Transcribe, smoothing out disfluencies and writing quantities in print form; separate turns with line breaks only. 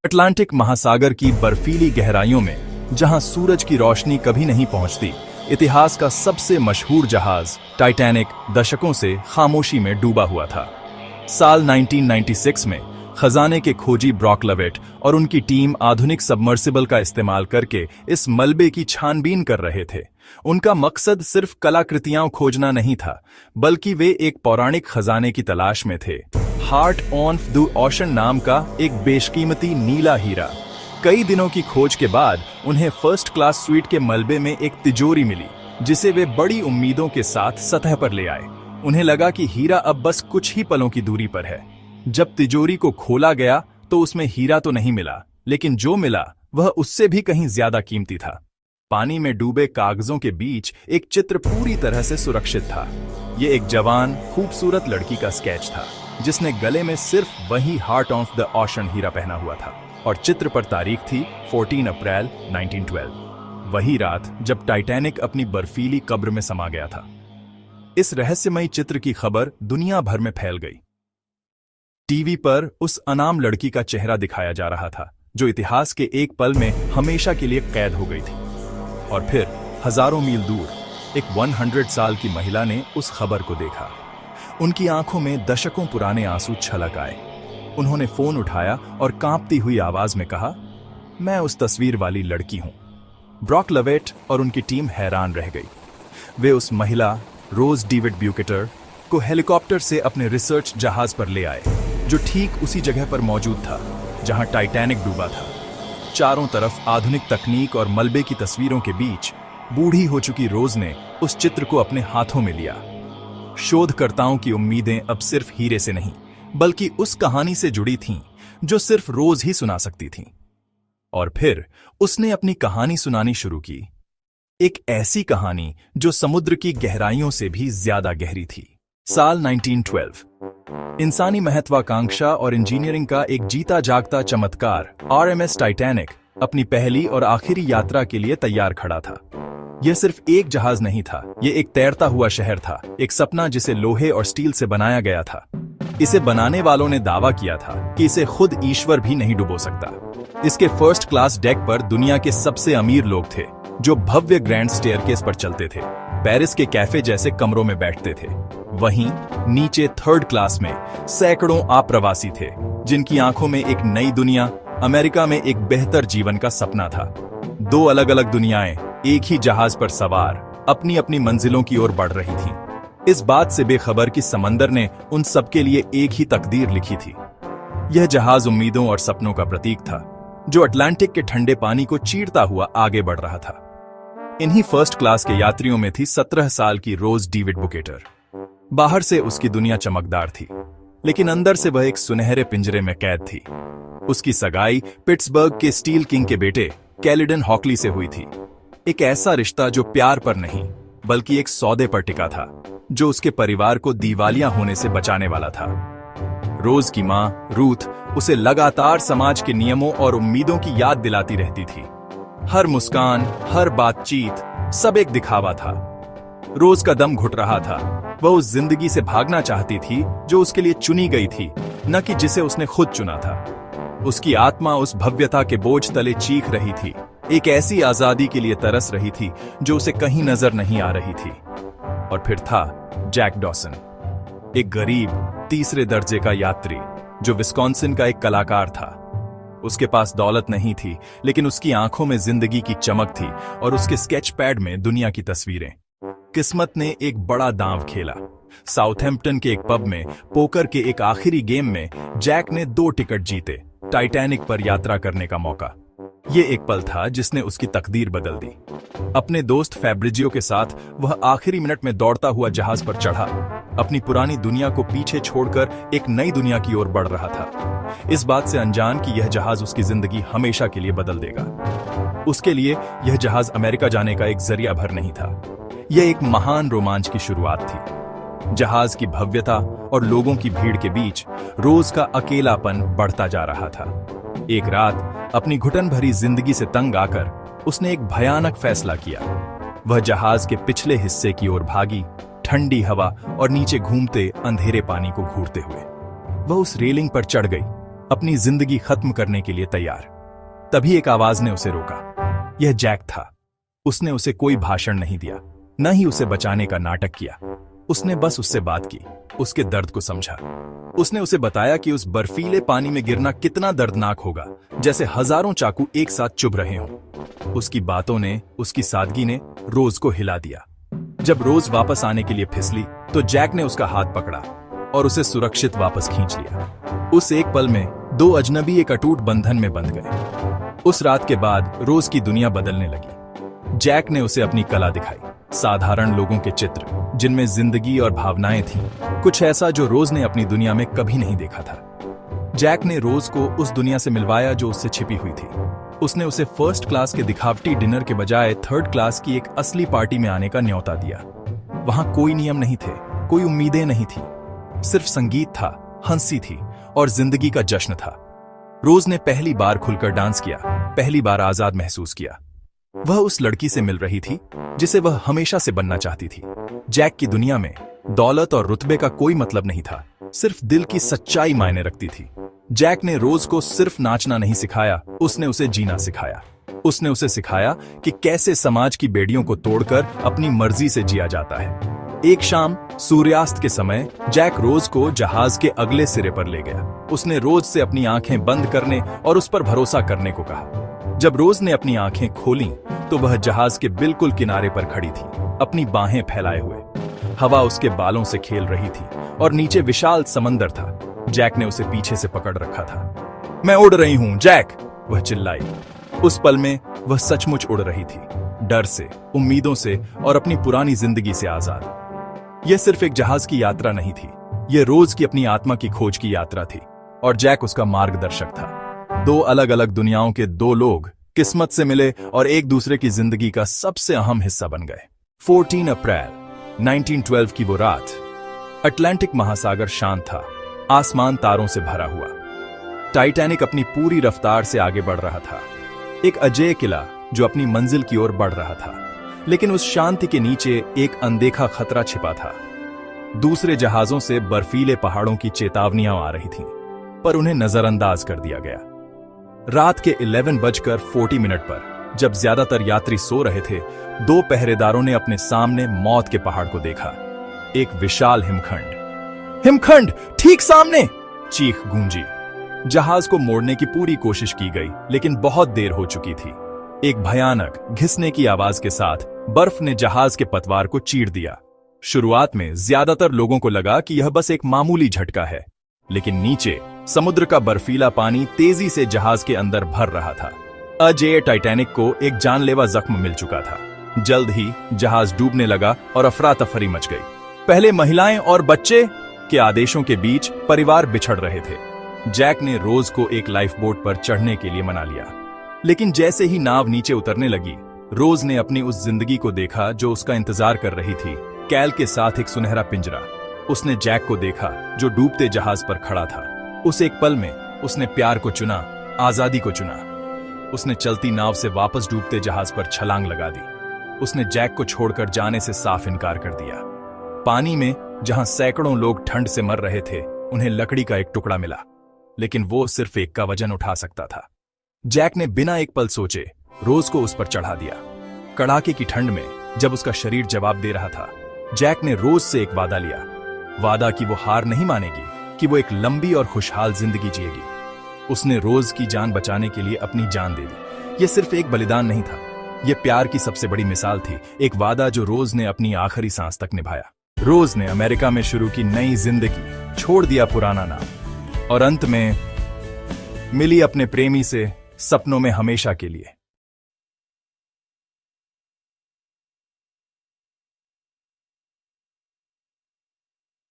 Atlantic महासागर की बर्फीली गहराइयों में, जहां सूरज की रोशनी कभी नहीं पहुंचती, इतिहास का सबसे मशहूर जहाज टाइटैनिक दशकों से खामोशी में डूबा हुआ था। साल 1996 में खजाने के खोजी ब्रॉक लवेट और उनकी टीम आधुनिक सबमर्सिबल का इस्तेमाल करके इस मलबे की छानबीन कर रहे थे। उनका मकसद सिर्फ कलाकृतियां खोजना नहीं था, बल्कि वे एक पौराणिक खजाने की तलाश में थे। हार्ट ऑफ द ओशन नाम का एक बेशकीमती नीला हीरा। कई दिनों की खोज के बाद उन्हें फर्स्ट क्लास स्वीट के मलबे में एक तिजोरी मिली, जिसे वे बड़ी उम्मीदों के साथ सतह पर ले आए। उन्हें लगा कि हीरा अब बस कुछ ही पलों की दूरी पर है। जब तिजोरी को खोला गया तो उसमें हीरा तो नहीं मिला, लेकिन जो मिला वह उससे भी कहीं ज्यादा कीमती था। पानी में डूबे कागजों के बीच एक चित्र पूरी तरह से सुरक्षित था। ये एक जवान, खूबसूरत लड़की का स्केच था, जिसने गले में सिर्फ वही हार्ट ऑफ द ओशन हीरा पहना हुआ था, और चित्र पर तारीख थी 14 अप्रैल 1912, वही रात जब टाइटैनिक अपनी बर्फीली कब्र में समा गया था। इस रहस्यमयी चित्र की खबर दुनिया भर में फैल गई। टीवी पर उस अनाम लड़की का चेहरा दिखाया जा रहा था, जो इतिहास के एक पल में हमेशा के लिए कैद हो गई थी। और फिर हजारों मील दूर एक 100 साल की महिला ने उस खबर को देखा। उनकी आंखों में दशकों पुराने आंसू छलक आए। उन्होंने फोन उठाया और कांपती हुई आवाज में कहा, मैं उस तस्वीर वाली लड़की हूं। ब्रॉक लवेट और उनकी टीम हैरान रह गई। वे उस महिला रोज डेविड ब्यूकेटर को हेलीकॉप्टर से अपने रिसर्च जहाज पर ले आए, जो ठीक उसी जगह पर मौजूद था जहां टाइटैनिक डूबा था। चारों तरफ आधुनिक तकनीक और मलबे की तस्वीरों के बीच बूढ़ी हो चुकी रोज ने उस चित्र को अपने हाथों में लिया। शोधकर्ताओं की उम्मीदें अब सिर्फ हीरे से नहीं, बल्कि उस कहानी से जुड़ी थीं जो सिर्फ रोज ही सुना सकती थी। और फिर उसने अपनी कहानी सुनानी शुरू की, एक ऐसी कहानी जो समुद्र की गहराइयों से भी ज्यादा गहरी थी। साल 1912, इंसानी महत्वाकांक्षा और इंजीनियरिंग का एक जीता जागता चमत्कार RMS टाइटैनिक अपनी पहली और आखिरी यात्रा के लिए तैयार खड़ा था। यह सिर्फ एक जहाज नहीं था, यह एक तैरता हुआ शहर था, एक सपना जिसे लोहे और स्टील से बनाया गया था। इसे बनाने वालों ने दावा किया था कि इसे खुद ईश्वर भी नहीं डुबो सकता। इसके फर्स्ट क्लास डेक पर दुनिया के सबसे अमीर लोग थे, जो भव्य ग्रैंड स्टेयरकेस पर चलते थे, पेरिस के कैफे जैसे कमरों में बैठते थे। वहीं नीचे थर्ड क्लास में सैकड़ों आप्रवासी थे, जिनकी आंखों में एक नई दुनिया, अमेरिका में एक बेहतर जीवन का सपना था। दो अलग अलग दुनियाएं एक ही जहाज पर सवार अपनी अपनी मंजिलों की ओर बढ़ रही थीं। इस बात से बेखबर कि समंदर ने उन सबके लिए एक ही तकदीर लिखी थी। यह जहाज उम्मीदों और सपनों का प्रतीक था, जो अटलांटिक के ठंडे पानी को चीरता हुआ आगे बढ़ रहा था। इन्हीं फर्स्ट क्लास के यात्रियों में थी 17 साल की रोज डेविड बुकेटर। बाहर से उसकी दुनिया चमकदार थी, लेकिन अंदर से वह एक सुनहरे पिंजरे में कैद थी। उसकी सगाई पिट्सबर्ग के स्टील किंग के बेटे कैलिडन हॉकली से हुई थी। एक ऐसा रिश्ता जो प्यार पर नहीं, बल्कि एक सौदे पर टिका था, जो उसके परिवार को दिवालिया होने से बचाने वाला था। रोज की मां रूथ उसे लगातार समाज के नियमों और उम्मीदों की याद दिलाती रहती थी। हर मुस्कान, हर बातचीत, सब एक दिखावा था। रोज का दम घुट रहा था। वह उस जिंदगी से भागना चाहती थी जो उसके लिए चुनी गई थी, न कि जिसे उसने खुद चुना था। उसकी आत्मा उस भव्यता के बोझ तले चीख रही थी, एक ऐसी आजादी के लिए तरस रही थी जो उसे कहीं नजर नहीं आ रही थी। और फिर था जैक डॉसन, एक गरीब तीसरे दर्जे का यात्री जो विस्कॉन्सिन का एक कलाकार था। उसके पास दौलत नहीं थी, लेकिन उसकी आंखों में जिंदगी की चमक थी और उसके स्केच पैड में दुनिया की तस्वीरें। किस्मत ने एक बड़ा दांव खेला। साउथहैम्पटन के एक पब में पोकर के एक आखिरी गेम में जैक ने 2 टिकट जीते, टाइटैनिक पर यात्रा करने का मौका। ये एक पल था जिसने उसकी तकदीर बदल दी। अपने दोस्त फैब्रिजियो के साथ वह आखिरी मिनट में दौड़ता हुआ जहाज पर चढ़ा, अपनी पुरानी दुनिया को पीछे छोड़कर एक नई दुनिया की ओर बढ़ रहा था, इस बात से अनजान कि यह जहाज उसकी जिंदगी हमेशा के लिए बदल देगा। उसके लिए यह जहाज अमेरिका जाने का एक जरिया भर नहीं था, यह एक महान रोमांच की शुरुआत थी। जहाज की भव्यता और लोगों की भीड़ के बीच रोज का अकेलापन बढ़ता जा रहा था। एक रात अपनी घुटन भरी जिंदगी से तंग आकर उसने एक भयानक फैसला किया। वह जहाज के पिछले हिस्से की ओर भागी, ठंडी हवा और नीचे घूमते अंधेरे पानी को घूरते हुए। वह उस रेलिंग पर चढ़ गई अपनी जिंदगी खत्म करने के लिए तैयार। तभी एक आवाज ने उसे रोका। यह जैक था। उसने उसे कोई भाषण नहीं दिया, न ही उसे बचाने का नाटक किया। उसने बस उससे बात की, उसके दर्द को समझा। उसने उसे बताया कि उस बर्फीले पानी में गिरना कितना दर्दनाक होगा, जैसे हजारों चाकू एक साथ चुभ रहे हों। उसकी बातों ने, उसकी सादगी ने रोज को हिला दिया। जब रोज वापस आने के लिए फिसली तो जैक ने उसका हाथ पकड़ा और उसे सुरक्षित वापस खींच लिया। उस एक पल में दो अजनबी एक अटूट बंधन में बंध गए। उस रात के बाद रोज की दुनिया बदलने लगी। जैक ने उसे अपनी कला दिखाई, साधारण लोगों के चित्र जिनमें जिंदगी और भावनाएं थीं, कुछ ऐसा जो रोज ने अपनी दुनिया में कभी नहीं देखा था। जैक ने रोज को उस दुनिया से मिलवाया जो उससे छिपी हुई थी। उसने उसे फर्स्ट क्लास के दिखावटी डिनर के बजाय थर्ड क्लास की एक असली पार्टी में आने का न्योता दिया। वहां कोई नियम नहीं थे, कोई उम्मीदें नहीं थी, सिर्फ संगीत था, हंसी थी और जिंदगी का जश्न था। रोज ने पहली बार खुलकर डांस किया, पहली बार आजाद महसूस किया। वह उस लड़की से मिल रही थी जिसे वह हमेशा से बनना चाहती थी। जैक की दुनिया में दौलत और रुतबे का कोई मतलब नहीं था, सिर्फ दिल की सच्चाई मायने रखती थी। जैक ने रोज को सिर्फ नाचना नहीं सिखाया, उसने उसे जीना सिखाया। उसने उसे सिखाया कि कैसे समाज की बेड़ियों को तोड़कर अपनी मर्जी से जिया जाता है। एक शाम सूर्यास्त के समय जैक रोज को जहाज के अगले सिरे पर ले गया। उसने रोज से अपनी आंखें बंद करने और उस पर भरोसा करने को कहा। जब रोज ने अपनी आंखें खोलीं तो वह जहाज के बिल्कुल किनारे पर खड़ी थी, अपनी बाहें फैलाए हुए। हवा उसके बालों से खेल रही थी और नीचे विशाल समंदर था। जैक ने उसे पीछे से पकड़ रखा था। मैं उड़ रही हूं जैक, वह चिल्लाई। उस पल में वह सचमुच उड़ रही थी, डर से, उम्मीदों से और अपनी पुरानी जिंदगी से आजाद। यह सिर्फ एक जहाज की यात्रा नहीं थी, यह रोज की अपनी आत्मा की खोज की यात्रा थी और जैक उसका मार्गदर्शक था। दो अलग अलग दुनियाओं के दो लोग किस्मत से मिले और एक दूसरे की जिंदगी का सबसे अहम हिस्सा बन गए। 14 अप्रैल 1912 की वो रात। अटलांटिक महासागर शांत था, आसमान तारों से भरा हुआ। टाइटैनिक अपनी पूरी रफ्तार से आगे बढ़ रहा था, एक अजेय किला जो अपनी मंजिल की ओर बढ़ रहा था। लेकिन उस शांति के नीचे एक अनदेखा खतरा छिपा था। दूसरे जहाजों से बर्फीले पहाड़ों की चेतावनियां आ रही थीं, पर उन्हें नजरअंदाज कर दिया गया। रात के 11:40 पर जब ज्यादातर यात्री सो रहे थे, दो पहरेदारों ने अपने सामने मौत के पहाड़ को देखा। एक विशाल हिमखंड ठीक सामने, चीख गूंजी। जहाज को मोड़ने की पूरी कोशिश की गई, लेकिन बहुत देर हो चुकी थी। एक भयानक घिसने की आवाज के साथ बर्फ ने जहाज के पतवार को चीर दिया। शुरुआत में ज्यादातर लोगों को लगा कि यह बस एक मामूली झटका है, लेकिन नीचे समुद्र का बर्फीला पानी तेजी से जहाज के अंदर भर रहा था। अजेय टाइटैनिक को एक जानलेवा जख्म मिल चुका था। जल्द ही जहाज डूबने लगा और अफरा तफरी मच गई। पहले महिलाएं और बच्चे के आदेशों के बीच परिवार बिछड़ रहे थे। जैक ने रोज को एक लाइफ बोट पर चढ़ने के लिए मना लिया, लेकिन जैसे ही नाव नीचे उतरने लगी, रोज ने अपनी उस जिंदगी को देखा जो उसका इंतजार कर रही थी, कैल के साथ एक सुनहरा पिंजरा। उसने जैक को देखा जो डूबते जहाज पर खड़ा था। उस एक पल में उसने प्यार को चुना, आजादी को चुना। उसने चलती नाव से वापस डूबते जहाज पर छलांग लगा दी। उसने जैक को छोड़कर जाने से साफ इनकार कर दिया। पानी में जहां सैकड़ों लोग ठंड से मर रहे थे, उन्हें लकड़ी का एक टुकड़ा मिला, लेकिन वो सिर्फ एक का वजन उठा सकता था। जैक ने बिना एक पल सोचे रोज को उस पर चढ़ा दिया। कड़ाके की ठंड में जब उसका शरीर जवाब दे रहा था, जैक ने रोज से एक वादा लिया। वादा कि वो हार नहीं मानेगी, कि वो एक लंबी और खुशहाल जिंदगी जिएगी। उसने रोज की जान बचाने के लिए अपनी जान दे दी। यह सिर्फ एक बलिदान नहीं था, यह प्यार की सबसे बड़ी मिसाल थी, एक वादा जो रोज ने अपनी आखिरी सांस तक निभाया। रोज ने अमेरिका में शुरू की नई जिंदगी, छोड़ दिया पुराना नाम और अंत में मिली अपने प्रेमी से सपनों में हमेशा के लिए।